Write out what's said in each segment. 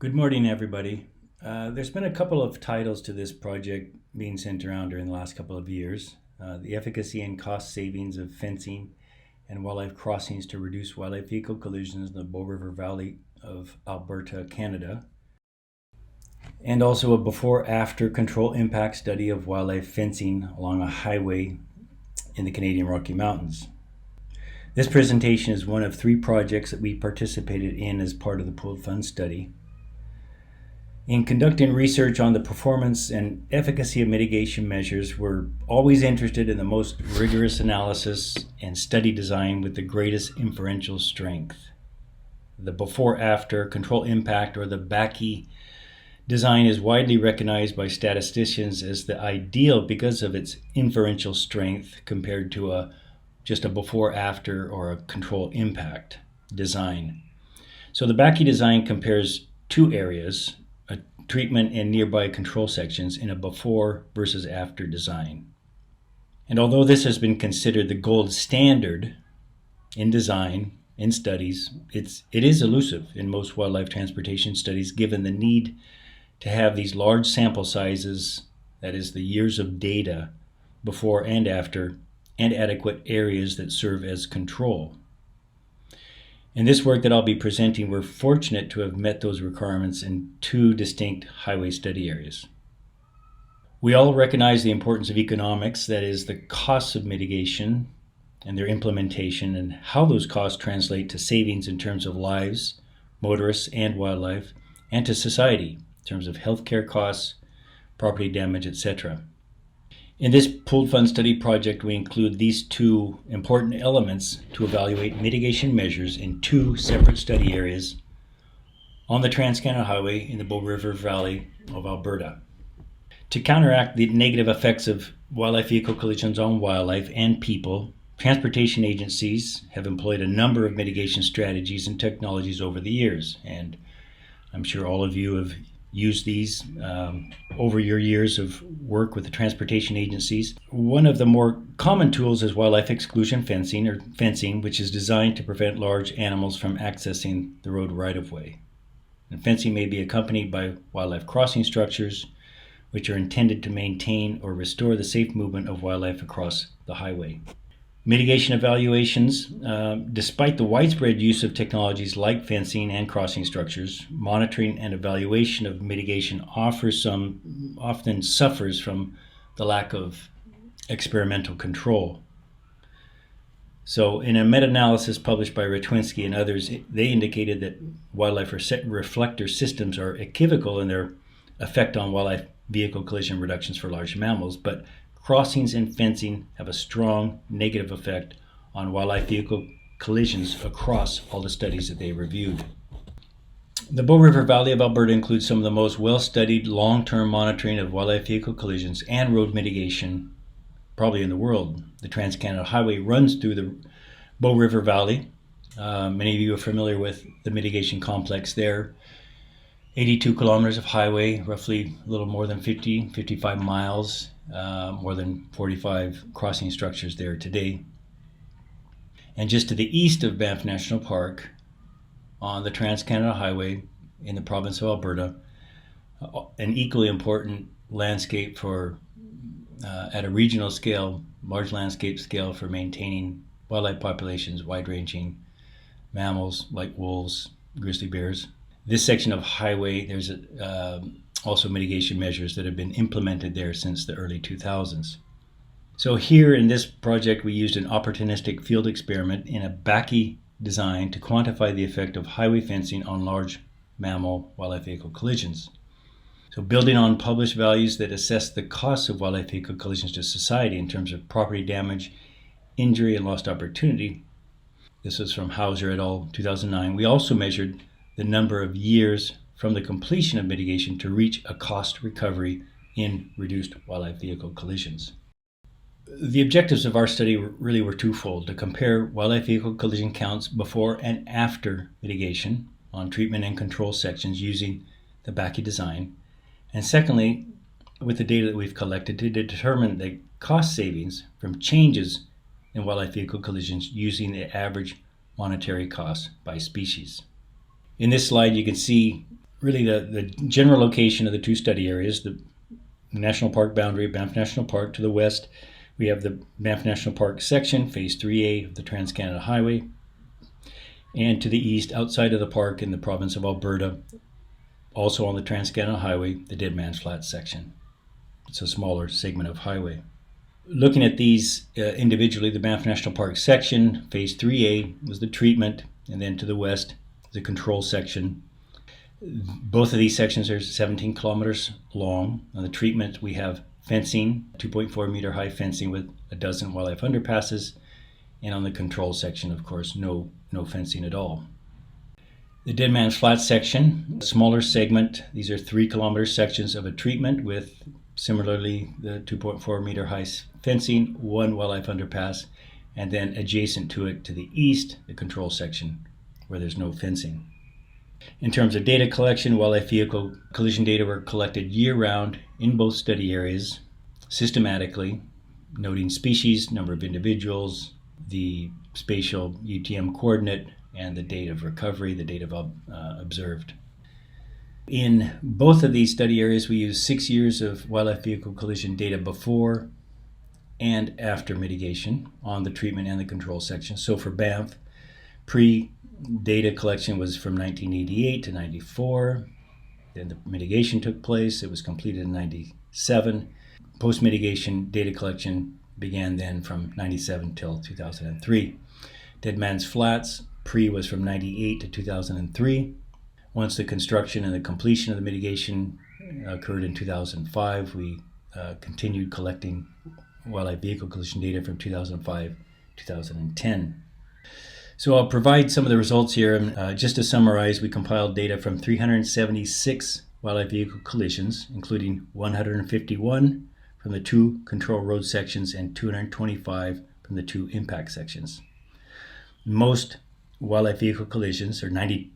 Good morning, everybody. There's been a couple of titles to this project being sent around during the last couple of years. The efficacy and cost savings of fencing and wildlife crossings to reduce wildlife vehicle collisions in the Bow River Valley of Alberta, Canada. And also a before-after control impact study of wildlife fencing along a highway in the Canadian Rocky Mountains. This presentation is one of 3 projects that we participated in as part of the pooled fund study. In conducting research on the performance and efficacy of mitigation measures, we're always interested in the most rigorous analysis and study design with the greatest inferential strength. The before-after control impact, or the BACI design, is widely recognized by statisticians as the ideal because of its inferential strength compared to just a before-after or a control impact design. So the BACI design compares 2 areas, treatment and nearby control sections, in a before versus after design. And although this has been considered the gold standard in design, in studies, it is elusive in most wildlife transportation studies, given the need to have these large sample sizes, that is the years of data, before and after, and adequate areas that serve as control. In this work that I'll be presenting, we're fortunate to have met those requirements in 2 distinct highway study areas. We all recognize the importance of economics, that is, the costs of mitigation and their implementation, and how those costs translate to savings in terms of lives, motorists, and wildlife, and to society in terms of healthcare costs, property damage, etc. In this pooled fund study project, we include these 2 important elements to evaluate mitigation measures in 2 separate study areas on the Trans-Canada Highway in the Bow River Valley of Alberta. To counteract the negative effects of wildlife vehicle collisions on wildlife and people, transportation agencies have employed a number of mitigation strategies and technologies over the years, and I'm sure all of you have used these over your years of work with the transportation agencies. One of the more common tools is wildlife exclusion fencing, or fencing, which is designed to prevent large animals from accessing the road right-of-way. And fencing may be accompanied by wildlife crossing structures, which are intended to maintain or restore the safe movement of wildlife across the highway. Mitigation evaluations, despite the widespread use of technologies like fencing and crossing structures, monitoring and evaluation of mitigation often suffers from the lack of experimental control. So in a meta-analysis published by Ratwinski and others, they indicated that wildlife reflector systems are equivocal in their effect on wildlife vehicle collision reductions for large mammals, but crossings and fencing have a strong negative effect on wildlife vehicle collisions across all the studies that they reviewed. The Bow River Valley of Alberta includes some of the most well-studied long-term monitoring of wildlife vehicle collisions and road mitigation probably in the world. The Trans-Canada Highway runs through the Bow River Valley. Many of you are familiar with the mitigation complex there. 82 kilometers of highway, roughly a little more than 55 miles, more than 45 crossing structures there today. And just to the east of Banff National Park, on the Trans-Canada Highway in the province of Alberta, an equally important landscape for, at a regional scale, large landscape scale for maintaining wildlife populations, wide-ranging mammals like wolves, grizzly bears. This section of highway, there's also mitigation measures that have been implemented there since the early 2000s. So here in this project, we used an opportunistic field experiment in a BACI design to quantify the effect of highway fencing on large mammal wildlife vehicle collisions. So building on published values that assess the costs of wildlife vehicle collisions to society in terms of property damage, injury, and lost opportunity, this was from Hauser et al. 2009, we also measured the number of years from the completion of mitigation to reach a cost recovery in reduced wildlife vehicle collisions. The objectives of our study really were twofold: to compare wildlife vehicle collision counts before and after mitigation on treatment and control sections using the BACI design, and secondly, with the data that we've collected, to determine the cost savings from changes in wildlife vehicle collisions using the average monetary cost by species. In this slide, you can see really the general location of the two study areas, the national park boundary, Banff National Park. To the west, we have the Banff National Park section, Phase 3A of the Trans-Canada Highway. And to the east, outside of the park in the province of Alberta, also on the Trans-Canada Highway, the Dead Man's Flat section. It's a smaller segment of highway. Looking at these individually, the Banff National Park section, Phase 3A, was the treatment, and then to the west, the control section. Both of these sections are 17 kilometers long. On the treatment, we have fencing, 2.4 meter high fencing with a dozen wildlife underpasses, and on the control section, of course, no fencing at all. The Dead Man's Flat section, a smaller segment. These are 3 kilometer sections of a treatment with similarly the 2.4 meter high fencing, 1 wildlife underpass, and then adjacent to it to the east, the control section where there's no fencing. In terms of data collection, wildlife vehicle collision data were collected year-round in both study areas systematically, noting species, number of individuals, the spatial UTM coordinate, and the date of recovery, the date of observed. In both of these study areas, we used 6 years of wildlife vehicle collision data before and after mitigation on the treatment and the control section. So for Banff, pre-data collection was from 1988 to 94. Then the mitigation took place. It was completed in 97. Post-mitigation data collection began then from 97 till 2003. Dead Man's Flats, pre was from 98 to 2003. Once the construction and the completion of the mitigation occurred in 2005, we continued collecting wildlife vehicle collision data from 2005 to 2010. So I'll provide some of the results here. Just to summarize, we compiled data from 376 wildlife vehicle collisions, including 151 from the 2 control road sections and 225 from the 2 impact sections. Most wildlife vehicle collisions, or 92%,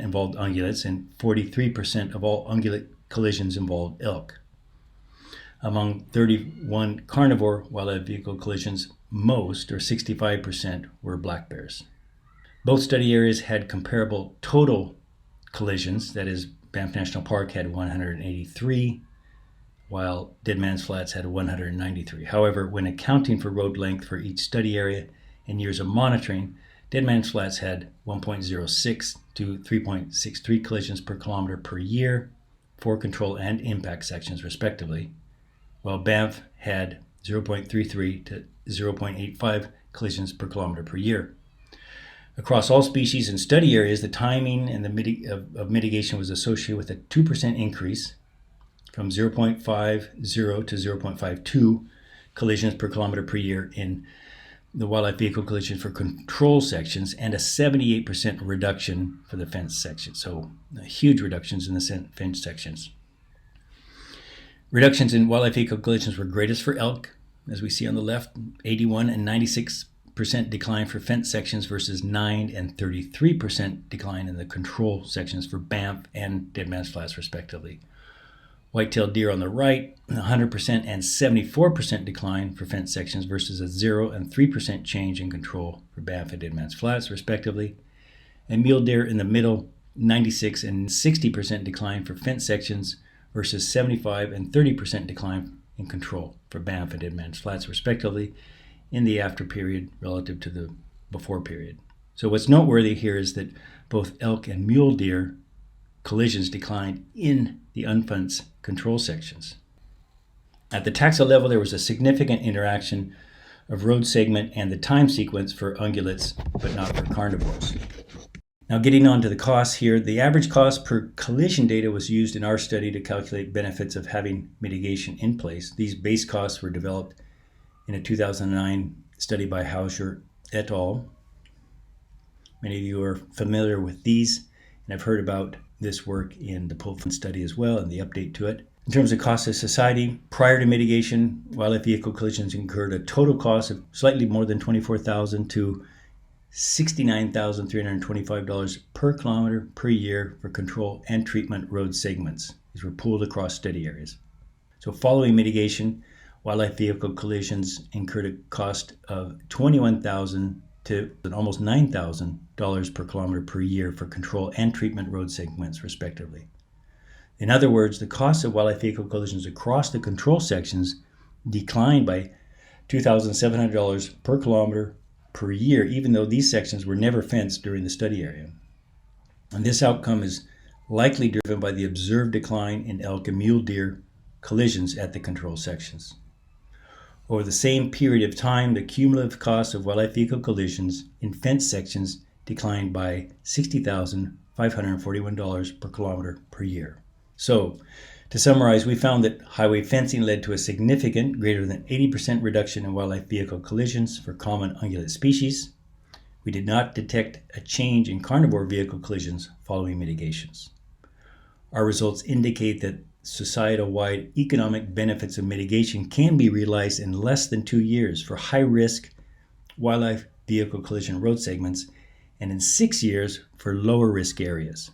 involved ungulates, and 43% of all ungulate collisions involved elk. Among 31 carnivore wildlife vehicle collisions, most, or 65%, were black bears. Both study areas had comparable total collisions, that is, Banff National Park had 183, while Dead Man's Flats had 193. However, when accounting for road length for each study area and years of monitoring, Dead Man's Flats had 1.06 to 3.63 collisions per kilometer per year for control and impact sections, respectively, while Banff had 0.33 to 0.85 collisions per kilometer per year. Across all species and study areas, the timing and of mitigation was associated with a 2% increase from 0.50 to 0.52 collisions per kilometer per year in the wildlife vehicle collision for control sections, and a 78% reduction for the fence section. So huge reductions in the fence sections. Reductions in wildlife vehicle collisions were greatest for elk, as we see on the left, 81 and 96% decline for fence sections versus 9 and 33% decline in the control sections for Banff and Dead Man's Flats, respectively. White-tailed deer on the right, 100% and 74% decline for fence sections versus a 0 and 3% change in control for Banff and Dead Man's Flats, respectively. And mule deer in the middle, 96 and 60% decline for fence sections versus 75 and 30% decline in control for Banff and Dead Man's Flats, respectively, in the after period relative to the before period. So what's noteworthy here is that both elk and mule deer collisions declined in the unfenced control sections. At the taxa level, there was a significant interaction of road segment and the time sequence for ungulates, but not for carnivores. Now, getting on to the costs here, the average cost per collision data was used in our study to calculate benefits of having mitigation in place. These base costs were developed in a 2009 study by Hauser et al. Many of you are familiar with these and have heard about this work in the Pulfin study as well and the update to it. In terms of cost to society, prior to mitigation, wildlife vehicle collisions incurred a total cost of slightly more than $24,000 to $69,325 per kilometer per year for control and treatment road segments. These were pooled across study areas. So following mitigation, wildlife vehicle collisions incurred a cost of $21,000 to almost $9,000 per kilometer per year for control and treatment road segments, respectively. In other words, the cost of wildlife vehicle collisions across the control sections declined by $2,700 per kilometer per year, even though these sections were never fenced during the study area. And this outcome is likely driven by the observed decline in elk and mule deer collisions at the control sections. Over the same period of time, the cumulative cost of wildlife vehicle collisions in fenced sections declined by $60,541 per kilometer per year. So, to summarize, we found that highway fencing led to a significant, greater than 80% reduction in wildlife vehicle collisions for common ungulate species. We did not detect a change in carnivore vehicle collisions following mitigations. Our results indicate that societal-wide economic benefits of mitigation can be realized in less than 2 years for high-risk wildlife vehicle collision road segments and in 6 years for lower-risk areas.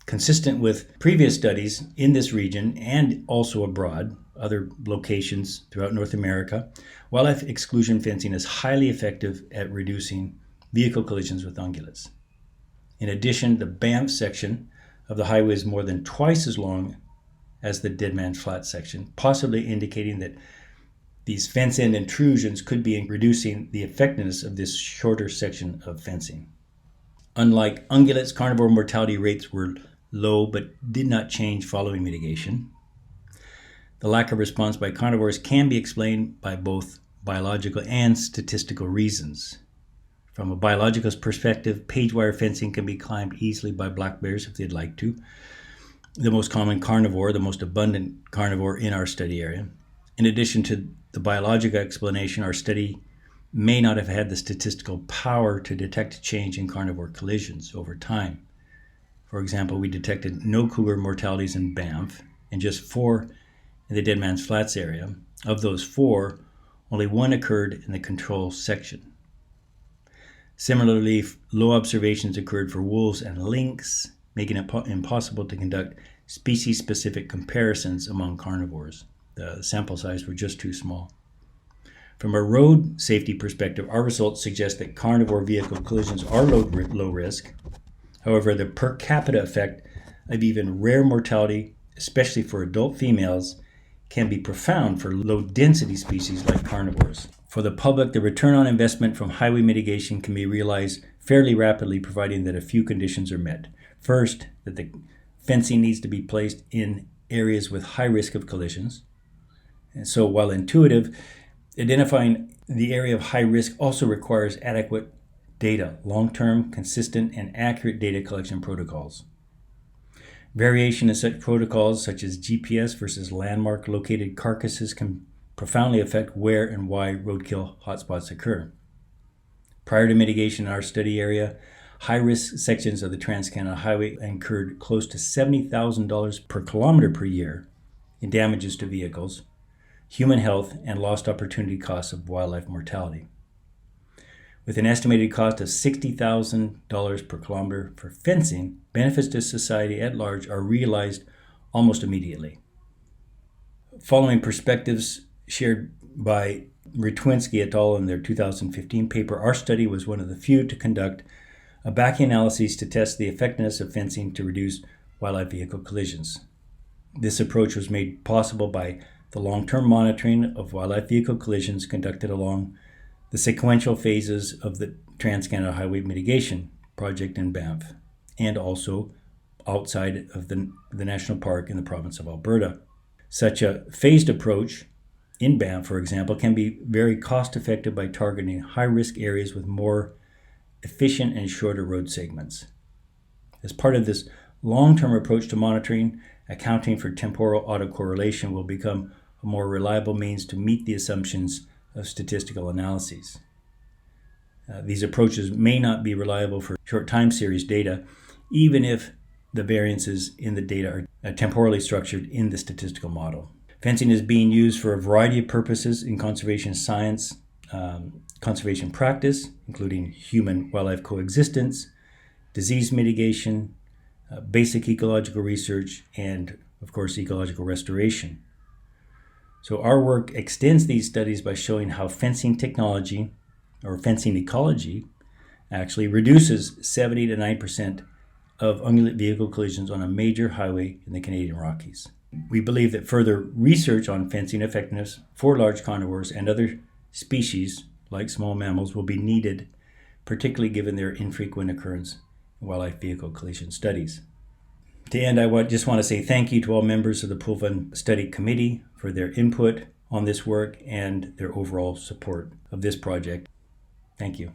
Consistent with previous studies in this region and also abroad, other locations throughout North America, wildlife exclusion fencing is highly effective at reducing vehicle collisions with ungulates. In addition, the Banff section of the highway is more than twice as long as the Dead Man's Flat section, possibly indicating that these fence-end intrusions could be reducing the effectiveness of this shorter section of fencing. Unlike ungulates, carnivore mortality rates were low but did not change following mitigation. The lack of response by carnivores can be explained by both biological and statistical reasons. From a biological perspective, page wire fencing can be climbed easily by black bears if they'd like to, the most common carnivore, the most abundant carnivore in our study area. In addition to the biological explanation, our study may not have had the statistical power to detect a change in carnivore collisions over time. For example, we detected no cougar mortalities in Banff and just 4 in the Dead Man's Flats area. Of those 4, only 1 occurred in the control section. Similarly, low observations occurred for wolves and lynx, making it impossible to conduct species-specific comparisons among carnivores. The sample size were just too small. From a road safety perspective, our results suggest that carnivore vehicle collisions are low risk. However, the per capita effect of even rare mortality, especially for adult females, can be profound for low-density species like carnivores. For the public, the return on investment from highway mitigation can be realized fairly rapidly, providing that a few conditions are met. First, that the fencing needs to be placed in areas with high risk of collisions. And so, while intuitive, identifying the area of high risk also requires adequate data, long-term, consistent, and accurate data collection protocols. Variation in such protocols, such as GPS versus landmark-located carcasses, can profoundly affect where and why roadkill hotspots occur. Prior to mitigation in our study area, high-risk sections of the Trans-Canada Highway incurred close to $70,000 per kilometer per year in damages to vehicles, human health, and lost opportunity costs of wildlife mortality. With an estimated cost of $60,000 per kilometer for fencing, benefits to society at large are realized almost immediately. Following perspectives shared by Rytwinski et al. In their 2015 paper, our study was one of the few to conduct a BACI analysis to test the effectiveness of fencing to reduce wildlife vehicle collisions. This approach was made possible by the long-term monitoring of wildlife vehicle collisions conducted along the sequential phases of the Trans-Canada Highway Mitigation Project in Banff, and also outside of the National Park in the province of Alberta. Such a phased approach in Banff, for example, can be very cost-effective by targeting high-risk areas with more efficient and shorter road segments. As part of this long-term approach to monitoring, accounting for temporal autocorrelation will become a more reliable means to meet the assumptions of statistical analyses. These approaches may not be reliable for short time series data, even if the variances in the data are temporally structured in the statistical model. Fencing is being used for a variety of purposes in conservation science, conservation practice, including human-wildlife coexistence, disease mitigation, basic ecological research, and, of course, ecological restoration. So our work extends these studies by showing how fencing technology or fencing ecology, actually reduces 70 to 9% of ungulate vehicle collisions on a major highway in the Canadian Rockies. We believe that further research on fencing effectiveness for large carnivores and other species like small mammals will be needed, particularly given their infrequent occurrence in wildlife vehicle collision studies. To end, I just want to say thank you to all members of the Pool Fund Study Committee for their input on this work and their overall support of this project. Thank you.